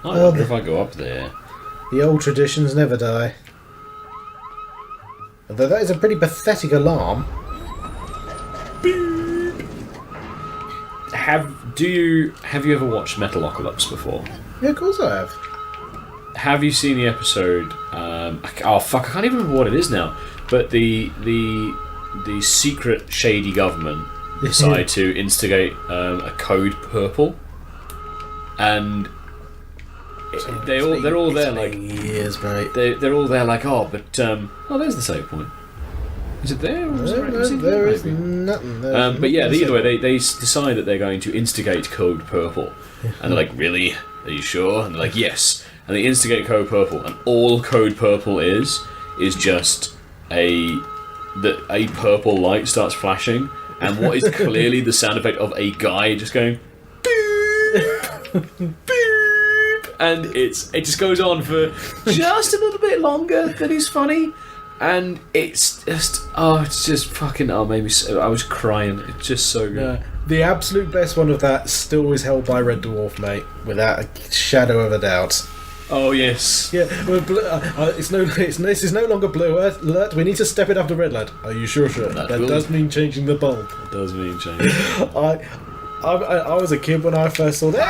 I wonder if I go up there. The old traditions never die. Although that is a pretty pathetic alarm. Have you ever watched Metalocalypse before? Yeah, of course I have. Have you seen the episode? Oh fuck! I can't even remember what it is now. But the secret shady government decide to instigate a code purple, and they're all there like years, mate. They're all there like but there's the save point. Is it there? Or is there is nothing there. But yeah, either way, they decide that they're going to instigate Code Purple. And they're like, really? Are you sure? And they're like, yes. And they instigate Code Purple, and all Code Purple is just a purple light starts flashing, and what is clearly the sound effect of a guy just going, boop, boop, and it just goes on for just a little bit longer than is funny. And it's just fucking made me. I was crying. It's just so good. The absolute best one of that still is held by Red Dwarf, mate, without a shadow of a doubt. Oh yes. Yeah. Well, this is no longer blue alert. We need to step it up to red alert. Are you sure? That does mean changing the bulb. It does mean changing. I was a kid when I first saw that.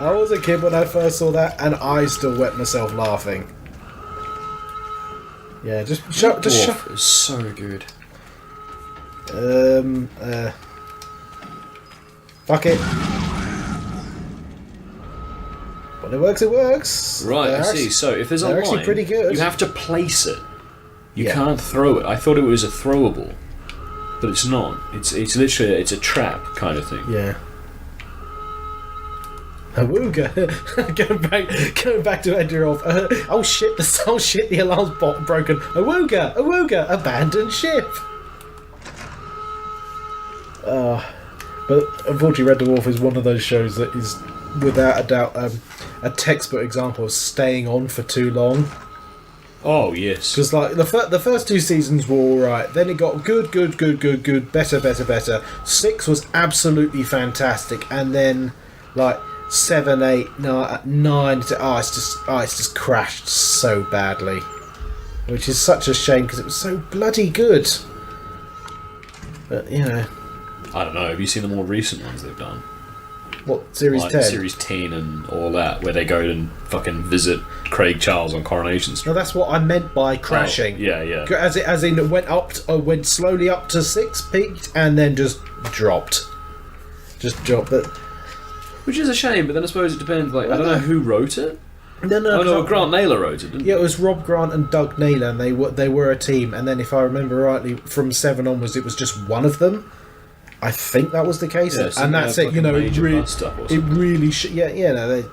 I was a kid when I first saw that, and I still wet myself laughing. Yeah, just shut. It's so good. Fuck it. When it works, it works. Right, I see. So if there's a line, actually pretty good. You have to place it. You can't throw it. I thought it was a throwable, but it's not. It's literally a trap kind of thing. Yeah. Awooga. going back to Edgar off. Oh shit! The alarm's broken. Awooga! Abandoned ship. But unfortunately, Red Dwarf is one of those shows that is, without a doubt, a textbook example of staying on for too long. Oh yes. Because like the first two seasons were all right. Then it got good, better. 6 was absolutely fantastic, and then like 7, 8, 9. It's just crashed so badly, which is such a shame because it was so bloody good. But you know, I don't know. Have you seen the more recent ones they've done? What, Series like 10? Series 10 and all that, where they go and fucking visit Craig Charles on Coronation Street. No, that's what I meant by crashing. Oh, yeah. As in, it went slowly up to 6, peaked, and then just dropped. But which is a shame, but then I suppose it depends. Like, I don't know who wrote it. No, Grant Naylor wrote it, didn't he? Yeah, it was Rob Grant and Doug Naylor, and they were a team. And then, if I remember rightly, from 7 onwards, it was just one of them. I think that was the case, yeah, and that's it. You know, it really no,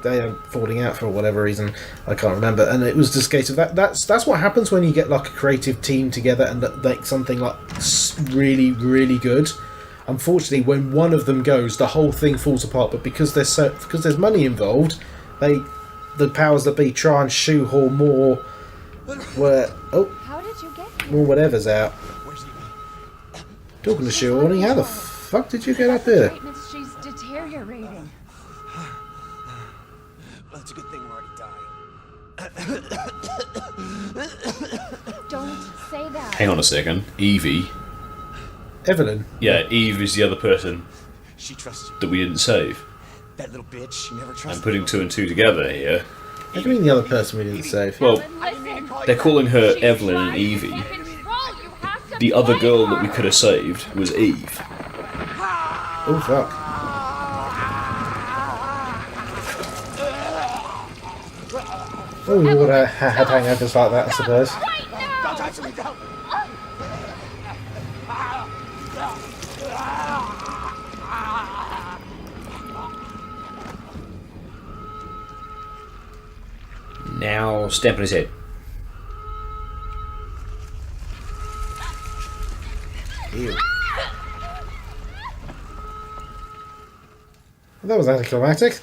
they are falling out for whatever reason. I can't remember, and it was just a case of that. That's what happens when you get like a creative team together and make something like really, really good. Unfortunately, when one of them goes, the whole thing falls apart. But because there's money involved, the powers that be try and shoehorn more. How did you get here? More whatever's out. Talking to shoehorning, how the fuck did you get up here? She's deteriorating. Well, it's a good thing we're already dying. Don't say that. Hang on a second. Evie. Evelyn? Yeah, Eve is the other person She trusts you. that we didn't save. That little bitch, she never trusts I'm putting 2 and 2 together here. What do you mean the other person we didn't save? Well, Listen, they're calling her Evelyn and Evie. The other girl that we could have saved was Eve. Oh fuck. Oh, we would have had hangovers like that, I suppose. Don't touch me, don't! Now, step on his head. Ew. Well, that was anticlimactic.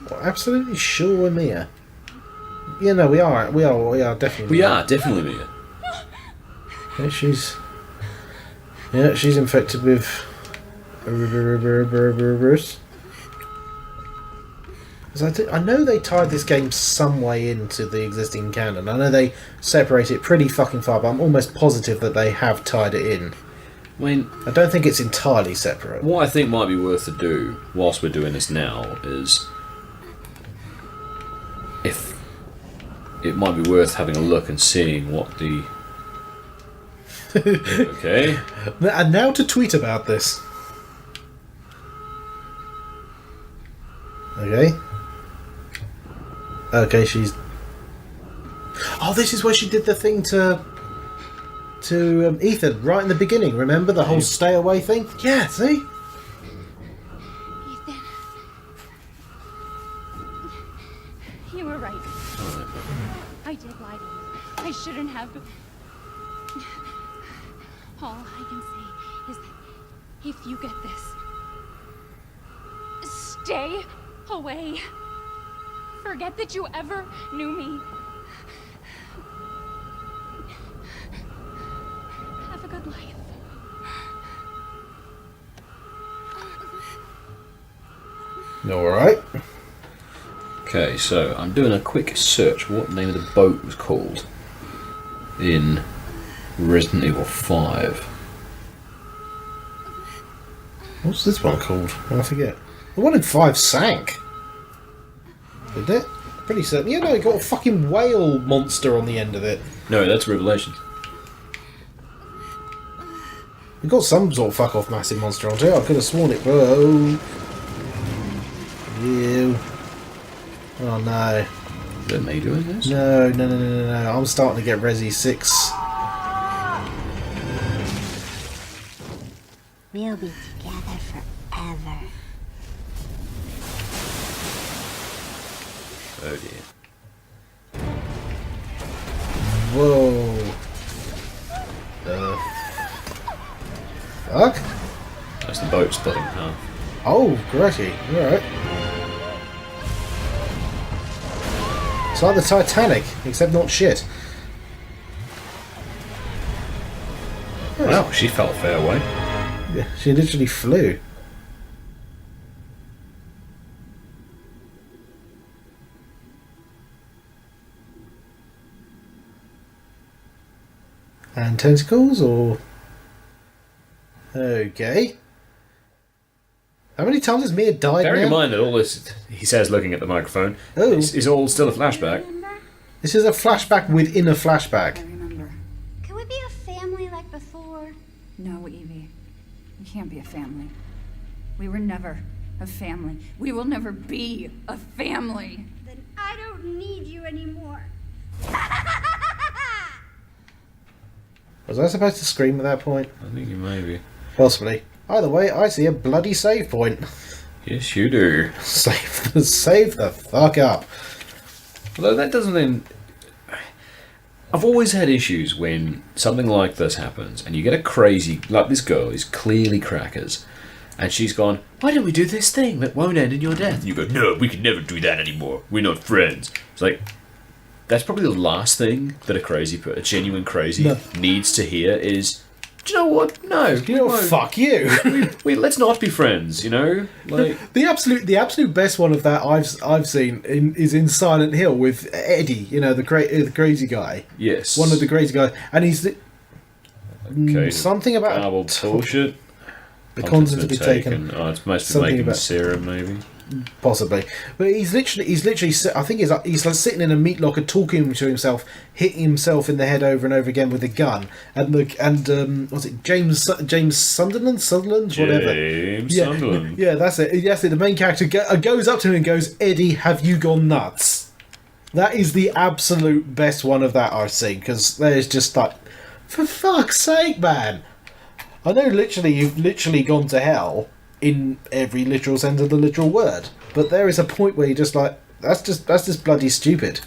Well, absolutely sure we're Mia. Yeah, no, we are definitely. We are definitely Mia. Yeah, she's infected with. I know they tied this game some way into the existing canon. I know they separate it pretty fucking far, but I'm almost positive that they have tied it in. I mean, I don't think it's entirely separate. what I think might be worth to do whilst we're doing this now is, if it might be worth having a look and seeing what the. Okay. And now to tweet about this. Okay. Okay, she's. Oh, this is where she did the thing to Ethan right in the beginning. Remember the whole stay away thing? Yeah. See. Ethan. You were right. I did lie to you. I shouldn't have. All I can say is that if you get this, stay away. Forget that you ever knew me. Have a good life. Alright. Okay, so I'm doing a quick search. What the name of the boat was called in Resident Evil 5? What's this one called? I forget. The one in 5 sank. Did it? Pretty certain. Yeah, no, it got a fucking whale monster on the end of it. No, that's Revelations. It got some sort of fuck off massive monster onto it. I could have sworn it, bro. You. Oh no. Is that me doing this? No. I'm starting to get Resi 6. We'll be together forever. Oh dear. Whoa. Fuck? That's the boat splitting in half. Oh, crikey. Alright. It's like the Titanic, except not shit. Wow, she fell a fair way. Yeah, she literally flew. And tentacles, or... Okay. How many times has Mia died Bearing in now? mind that all this, he says looking at the microphone, Oh. is all still a flashback. This is a flashback within a flashback. I remember. Can we be a family like before? No, Evie. We can't be a family. We were never a family. We will never be a family. Then I don't need you anymore. Was I supposed to scream at that point? I think you may be. Possibly. Either way, I see a bloody save point. Yes, you do. Save the fuck up. Although that doesn't then... I've always had issues when something like this happens and you get a crazy... Like this girl is clearly crackers. And she's gone, why don't we do this thing that won't end in your death? And you go, no, we can never do that anymore. We're not friends. It's like... That's probably the last thing that a genuine crazy needs to hear is... Do you know what? No. You know what? Fuck you. Let's not be friends, you know? Like... The absolute best one of that I've seen is in Silent Hill with Eddie, you know, the crazy guy. Yes. One of the crazy guys. And he's... Okay. Something about... bullshit. The content to be taken. Oh, it's mostly Something making about- serum, maybe. Possibly, but he's literally. I think he's like sitting in a meat locker, talking to himself, hitting himself in the head over and over again with a gun. And what's it? James Sunderland, whatever. James Yeah, Sunderland. yeah, that's it. That's it. The main character goes up to him and goes, "Eddie, have you gone nuts?" That is the absolute best one of that I've seen, because there's just like, for fuck's sake, man. I know, literally, you've literally gone to hell in every literal sense of the literal word, but there is a point where you're just like, that's just bloody stupid.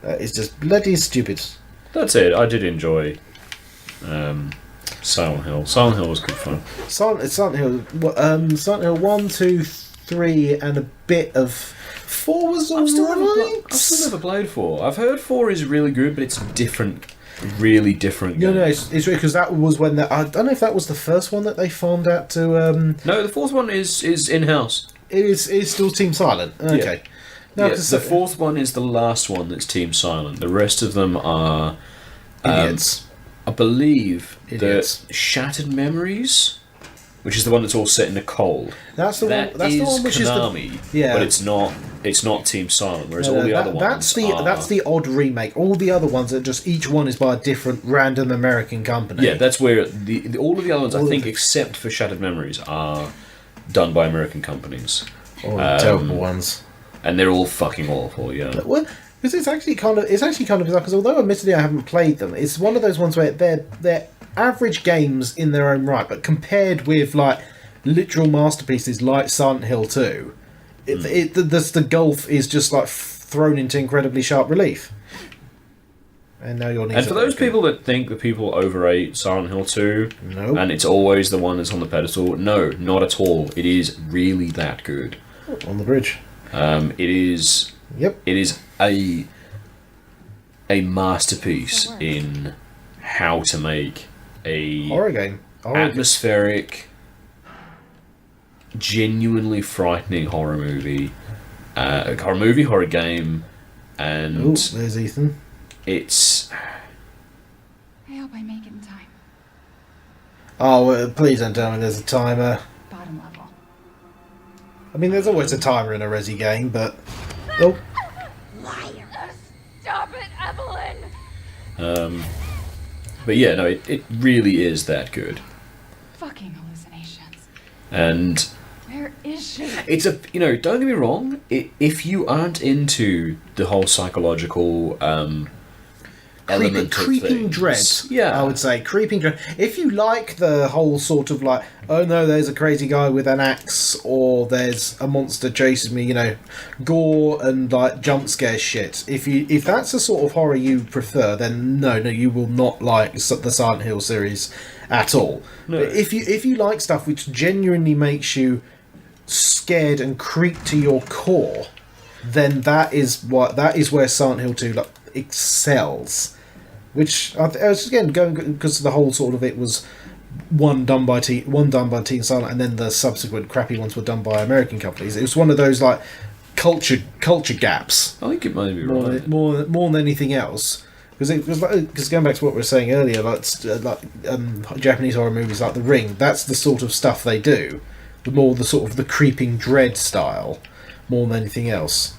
That is just bloody stupid. That's it. I did enjoy Silent Hill. Silent Hill was good fun. Silent Hill 1, 2, 3, and a bit of 4 was alright. I've still never played 4. I've heard 4 is really good, but it's different. really different No, game. no, it's because that was when I don't know if that was the first one that they farmed out to. No, the fourth one is in-house. It's still Team Silent. Okay. No, Yeah, 'cause the fourth one is the last one that's Team Silent. The rest of them are, idiots. I believe, Idiots. the Shattered Memories, which is the one that's all set in the cold. That's the That one. That's is the one which Konami, is the yeah. but it's not. It's not Team Silent. Whereas No, all the that- other ones that's the odd remake. All the other ones are just each one is by a different random American company. Yeah, that's where all of the other ones, All I of think, the- except for Shattered Memories, are done by American companies, all the terrible ones. and they're all fucking awful. Yeah. Well, because it's actually kind of bizarre. Because although admittedly I haven't played them, it's one of those ones where they're average games in their own right, but compared with like literal masterpieces like Silent Hill 2, the gulf is just like thrown into incredibly sharp relief. And now your knees. And for are those broken. people that think that people overrate Silent Hill 2, Nope. and it's always the one that's on the pedestal, no, not at all. It is really that good. on the bridge. It is. Yep. It is a masterpiece in how to make a Horror game. atmospheric, genuinely frightening horror movie, horror game, and Ooh, there's Ethan. it's. I hope I make it in time. Oh, please don't tell me there's a timer. Bottom level. I mean, there's always a timer in a Resi game, but oh, Stop it, Evelyn! But yeah, no, it really is that good, Fucking hallucinations. and Where is she? it's a don't get me wrong, if you aren't into the whole psychological element creeping of dread. things, yeah, I would say creeping dread. If you like the whole sort of like, oh no, there's a crazy guy with an axe, or there's a monster chases me, gore and like jump scare shit. If that's the sort of horror you prefer, then no, you will not like the Silent Hill series at all. No. But if you like stuff which genuinely makes you scared and creeped to your core, then that is where Silent Hill 2 like excels. Which I was again going because the whole sort of it was one done by Team Silent, and then the subsequent crappy ones were done by American companies. It was one of those like culture gaps I think it might be more right. more than anything else. Because going back to what we were saying earlier, Japanese horror movies like The Ring, that's the sort of stuff they do. The sort of the creeping dread style, more than anything else.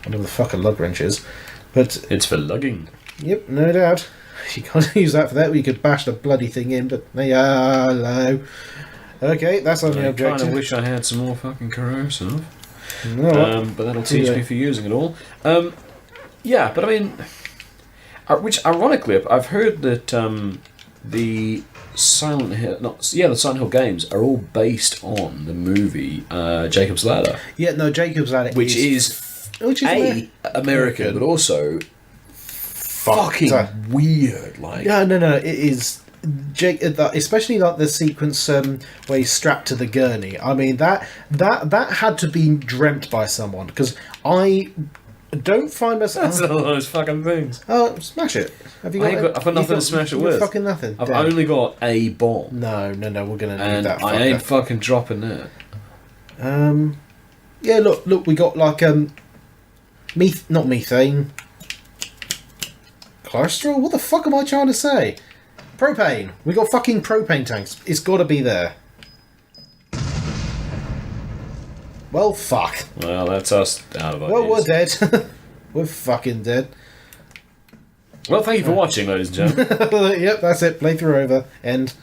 I don't know the fuck a lug wrench is, but It's for lugging. yep, no doubt. You can't use that for that. We could bash the bloody thing in, but hello. Okay, that's only I kind objective. of wish I had some more fucking corrosive. No, But that'll teach Yeah. me for using it all. Yeah, but I mean, which ironically, I've heard that the Silent Hill games are all based on the movie Jacob's Ladder, yeah, no. Jacob's Ladder, which is American, but also fucking weird. Like, Yeah, no. It is Jake, especially like the sequence where he's strapped to the gurney. I mean that had to be dreamt by someone, because I don't find myself. that's one of those fucking things. Oh, smash it! Have you I've got nothing to smash it with. Fucking nothing. I've Damn. only got a bomb, No. We're gonna need and that. I ain't fucking dropping that. Yeah, look, we got like not methane. Cholesterol? What the fuck am I trying to say? Propane. We got fucking propane tanks. It's got to be there. Well, fuck. Well, that's us out of ideas. Well, we're dead. We're fucking dead. Well, thank you for watching, ladies and gentlemen. Yep, that's it. Playthrough over. End.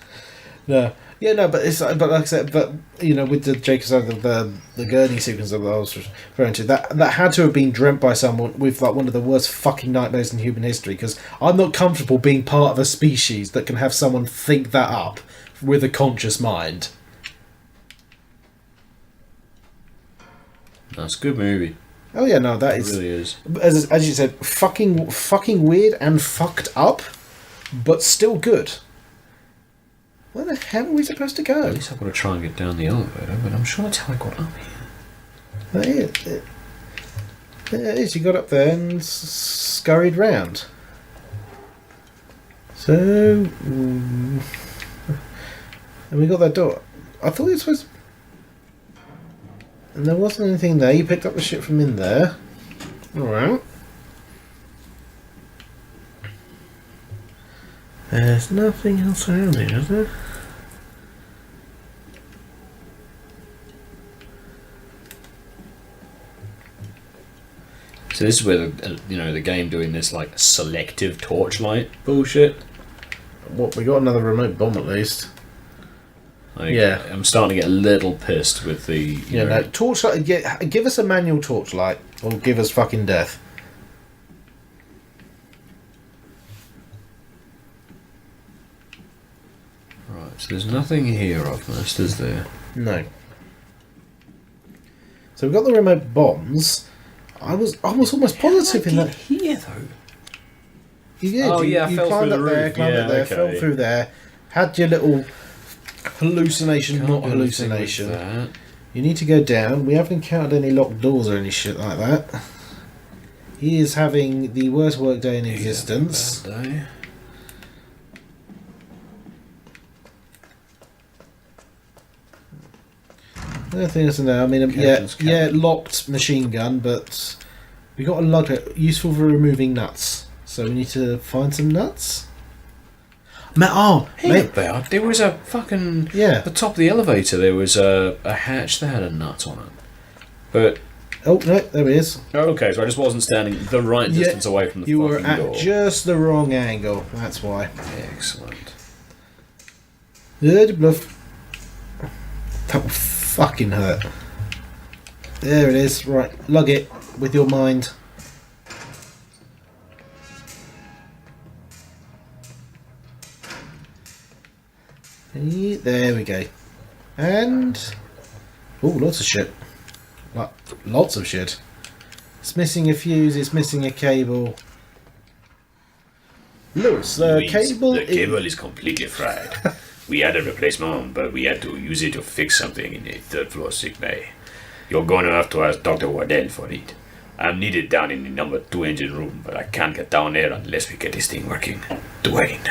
No. Yeah, no, but it's like I said, with the Jacob's the gurney sequence that I was referring to, that had to have been dreamt by someone with like one of the worst fucking nightmares in human history. Because I'm not comfortable being part of a species that can have someone think that up with a conscious mind. That's a good movie. Oh yeah, no, that It is really is. as you said, fucking weird and fucked up, but still good. Where the hell are we supposed to go? At least I've got to try and get down the elevator, but I'm sure that's how I got up here. There it is. You got up there and scurried round. So, and we got that door. I thought it was supposed. And there wasn't anything there. You picked up the shit from in there. All right. There's nothing else around here, is there? So this is where the game doing this like selective torchlight bullshit. What, we got another remote bomb at least. Like, Yeah. I'm starting to get a little pissed with the. Yeah, no, torchlight. Give us a manual torchlight, or give us fucking death. Right, so there's nothing here of this, is there? No. So we've got the remote bombs. I was almost positive in that. Here though. You did. Oh, yeah, I you fell climbed through up the there, roof. climbed Yeah, up there, okay. fell through there, had your little hallucination, Can't not do anything with hallucination. that. You need to go down. We haven't encountered any locked doors or any shit like that. He is having the worst work day in existence. Bad day. Nothing else in there. I mean, Captain's locked machine gun, but we got a lot useful for removing nuts. So we need to find some nuts. Hey, there was a fucking... Yeah. At the top of the elevator, there was a hatch that had a nut on it. But... Oh no, there he is. Okay, so I just wasn't standing the right distance away from the You fucking were at door. just the wrong angle. That's why. Excellent. Good bluff. That will fucking hurt. There it is. Right, lug it with your mind. There we go. And oh, lots of shit. Like, lots of shit. It's missing a fuse. It's missing a cable. Lewis, the cable. The cable is completely fried. We had a replacement, but we had to use it to fix something in the third floor sick bay. You're going to have to ask Dr. Wardell for it. I'm needed down in the number 2 engine room, but I can't get down there unless we get this thing working. Dwayne.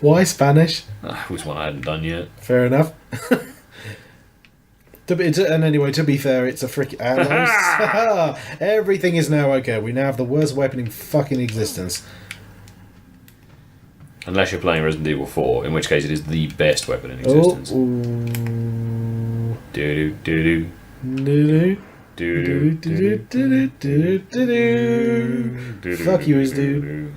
Why Spanish? Who's one I hadn't done yet. Fair enough. And anyway, to be fair, it's a freaking alloys. Everything is now okay. We now have the worst weapon in fucking existence. Unless you're playing Resident Evil 4, in which case it is the best weapon in existence. Do do do do. Fuck you, is dude.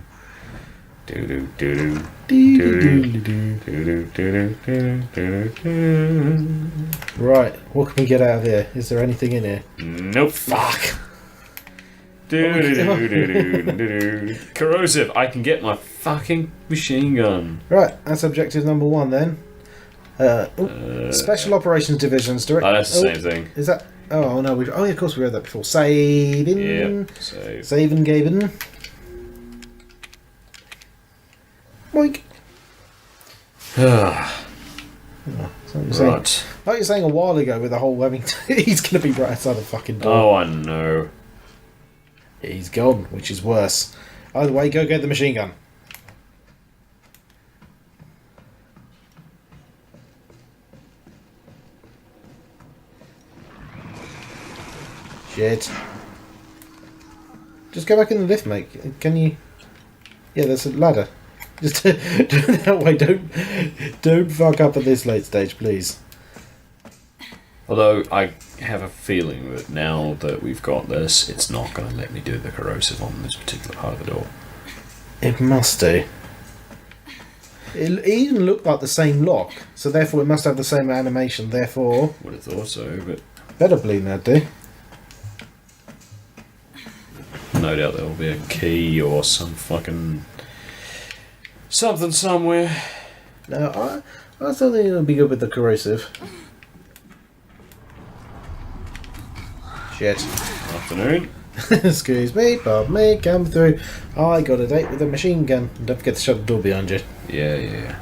Right, what can we get out of here? Is there anything in here? Nope. Fuck. Corrosive. I can get my fucking machine gun. Right, that's objective number 1 then. Special Operations Division's direct. Oh, that's the same thing. Is that? Oh no, we. Oh, yeah, of course we read that before. Saving. Yep. Save. Saving Gaben. Moink. Right. Like you were saying a while ago with the whole webbing, he's going to be right outside the fucking door. Oh, I know. He's gone, which is worse. Either way, go get the machine gun. Shit. Just go back in the lift, mate. Can you? Yeah, there's a ladder. Just do it that way. Don't fuck up at this late stage, please. Although I have a feeling that now that we've got this, it's not going to let me do the corrosive on this particular part of the door. It must do. It even looked like the same lock, so therefore it must have the same animation. Therefore, Would have thought so, but better bleed that do. no doubt there will be a key or some fucking something somewhere. No, I still think it'll be good with the corrosive. Shit. Afternoon. Excuse me, pardon me, come through. I got a date with a machine gun. Don't forget to shut the door behind you. Yeah.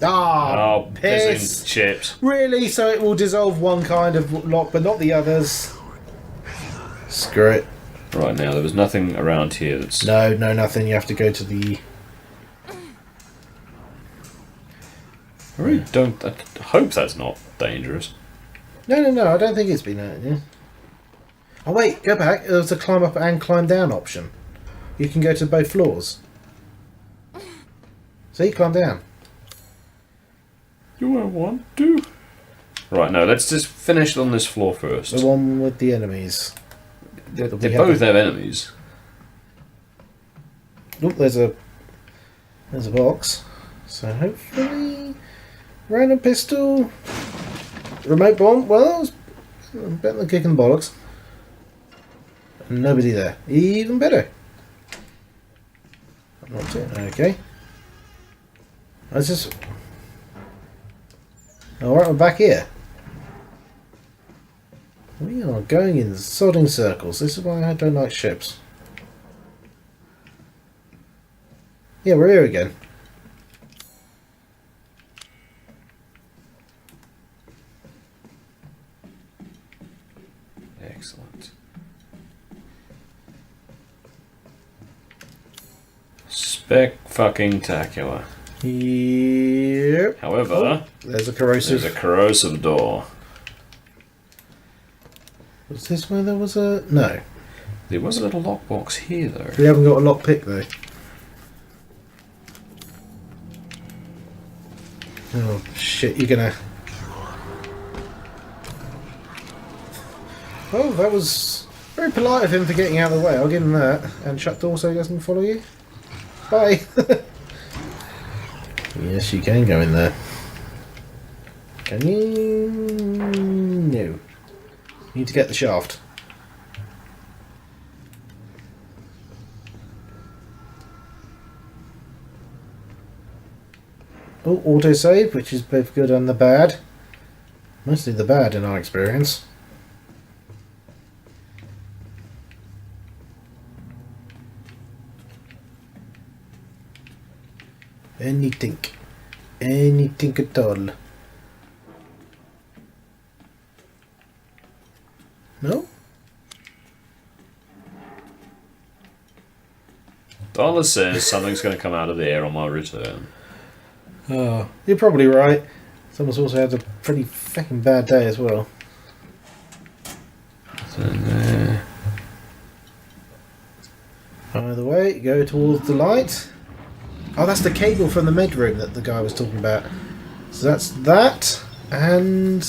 Ah, Oh, piss. pissing chips. Really? So it will dissolve one kind of lock, but not the others? Screw it. Right, now there was nothing around here that's... No, nothing. You have to go to the... I really don't... I hope that's not dangerous. No, I don't think it's been out, yeah. Oh wait, go back. There's a climb up and climb down option. You can go to both floors. See, climb down. Do I want to? Right, no, let's just finish on this floor first. The one with the enemies. They both have enemies. Oh, there's a box. So hopefully, random pistol, remote bomb. Well, that was better than kicking the bollocks. Nobody there. Even better. That's it. Okay. I just. Alright, we're back here. We are going in sodding circles. This is why I don't like ships. Yeah, we're here again. Excellent. Spec-fucking-tacular. Yep. However, There's a corrosive. there's a corrosive door. Was this where there was a... No. There was a little lockbox here, though. We haven't got a lockpick though. Oh shit, you're gonna... Oh, that was very polite of him for getting out of the way. I'll give him that. And shut door so he doesn't follow you. Bye. Yes, you can go in there. Can you? No. You need to get the shaft. Oh, autosave, which is both good and the bad. Mostly the bad in our experience. Anything. Anything at all. No? Dollar says something's going to come out of the air on my return. Oh, you're probably right. Someone's also had a pretty fucking bad day as well. So there. Either way, go towards the light. Oh, that's the cable from the med room that the guy was talking about. So that's that, and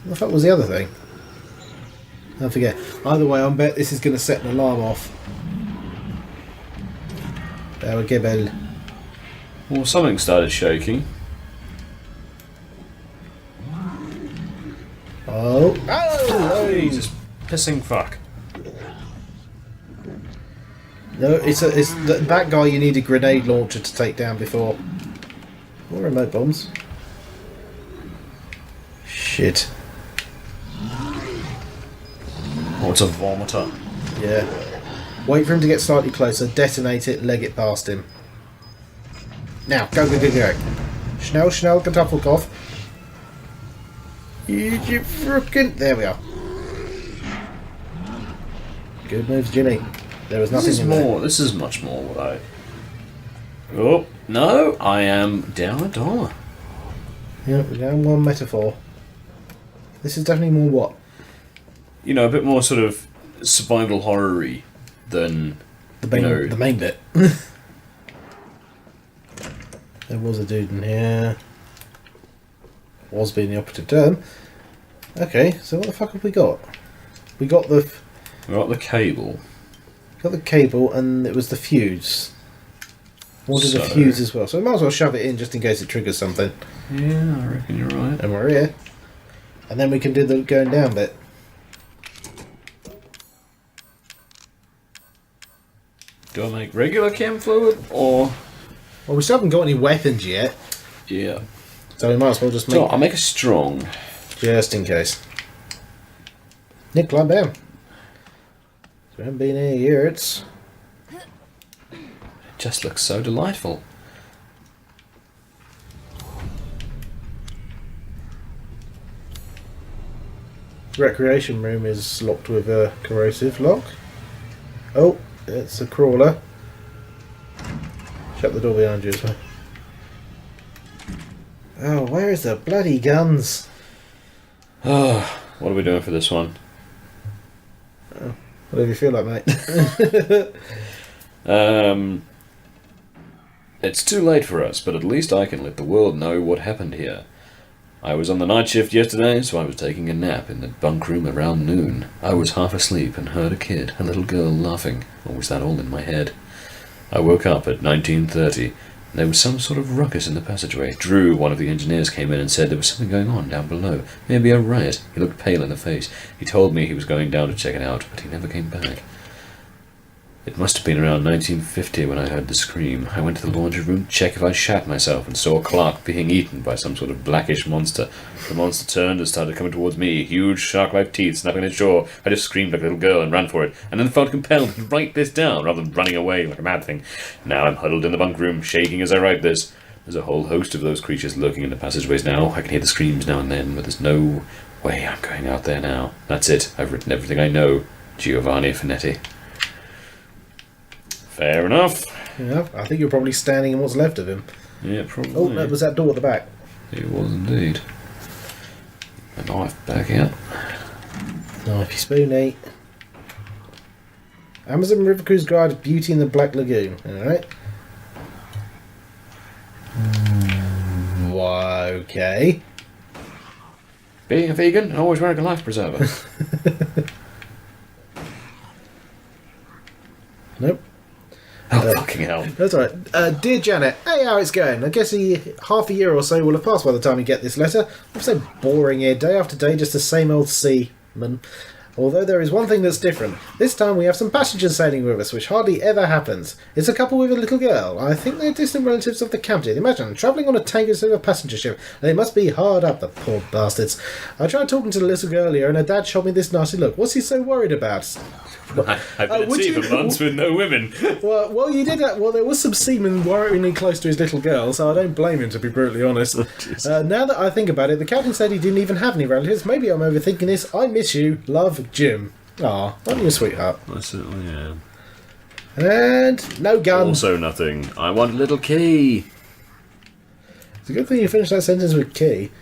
what the fuck was the other thing? I forget. Either way, I bet this is going to set an alarm off. There we go, Bell. Well, something started shaking. Oh. Oh, Jesus pissing fuck. No, it's that guy you need a grenade launcher to take down before. Or remote bombs. Shit. Oh, it's a vomiter. Yeah. Wait for him to get slightly closer, detonate it, leg it past him. Now, go. Schnell, Kartoffelkopf. You frickin'... There we are. Good moves, Jimmy. There was nothing This is in more. This is much more what I... Oh, no, I am down $1. there. Yeah, we're down one metaphor. This is definitely more what? You know, a bit more sort of survival horror-y than... The main bit. There was a dude in here. Was being the operative term. Okay, so what the fuck have we got? We got the cable. got the cable, and it was the fuse. Wanted a fuse as well, so we might as well shove it in just in case it triggers something. Yeah, I reckon you're right. And we're here. And then we can do the going down bit. Do I make regular chem fluid or... Well, we still haven't got any weapons yet, Yeah. so we might as well just make So I'll make a strong. just in case. Nick, climb down. So we haven't been here years. It just looks so delightful. recreation room is locked with a corrosive lock. Oh, it's a crawler. Shut the door behind you as well. Oh, where is the bloody guns? Oh, what are we doing for this one? Whatever you feel like, mate. It's too late for us, but at least I can let the world know what happened here. I was on the night shift yesterday, so I was taking a nap in the bunk room around noon. I was half asleep and heard a little girl laughing, or was that all in my head? I woke up at 19:30. There was some sort of ruckus in the passageway. Drew, one of the engineers, came in and said there was something going on down below. Maybe a riot. He looked pale in the face. He told me he was going down to check it out, but he never came back. It must have been around 1950 when I heard the scream. I went to the laundry room to check if I'd shat myself and saw Clark being eaten by some sort of blackish monster. The monster turned and started coming towards me, huge shark-like teeth snapping at its jaw. I just screamed like a little girl and ran for it, and then felt compelled to write this down rather than running away like a mad thing. Now I'm huddled in the bunk room, shaking as I write this. There's a whole host of those creatures lurking in the passageways now. I can hear the screams now and then, but there's no way I'm going out there now. That's it. I've written everything I know. Giovanni Finetti. Fair enough. Yeah, I think you're probably standing in what's left of him. Yeah, probably. Oh, that was that door at the back. It was indeed. A knife back out. Knifey spoony. Amazon River Cruise Guide, Beauty in the Black Lagoon. Alright. Okay. Being a vegan and always wearing a life preserver. Nope. Oh, fucking hell. That's alright. Dear Janet, hey, how it's going? I guess half a year or so will have passed by the time you get this letter. I'm so boring here, day after day, just the same old seaman. Although there is one thing that's different. This time we have some passengers sailing with us, which hardly ever happens. It's a couple with a little girl. I think they're distant relatives of the captain. Imagine, travelling on a tanker instead of a passenger ship. They must be hard up, the poor bastards. I tried talking to the little girl earlier, and her dad shot me this nasty look. What's he so worried about? I've been at sea for months with no women. Well, you did that. Well, there was some semen worryingly close to his little girl, so I don't blame him, to be brutally honest. Now that I think about it, the captain said he didn't even have any relatives. Maybe I'm overthinking this. I miss you. Love, Jim. Aw, aren't you a sweetheart? I certainly am. And no gun. Also nothing. I want a little key. It's a good thing you finished that sentence with key.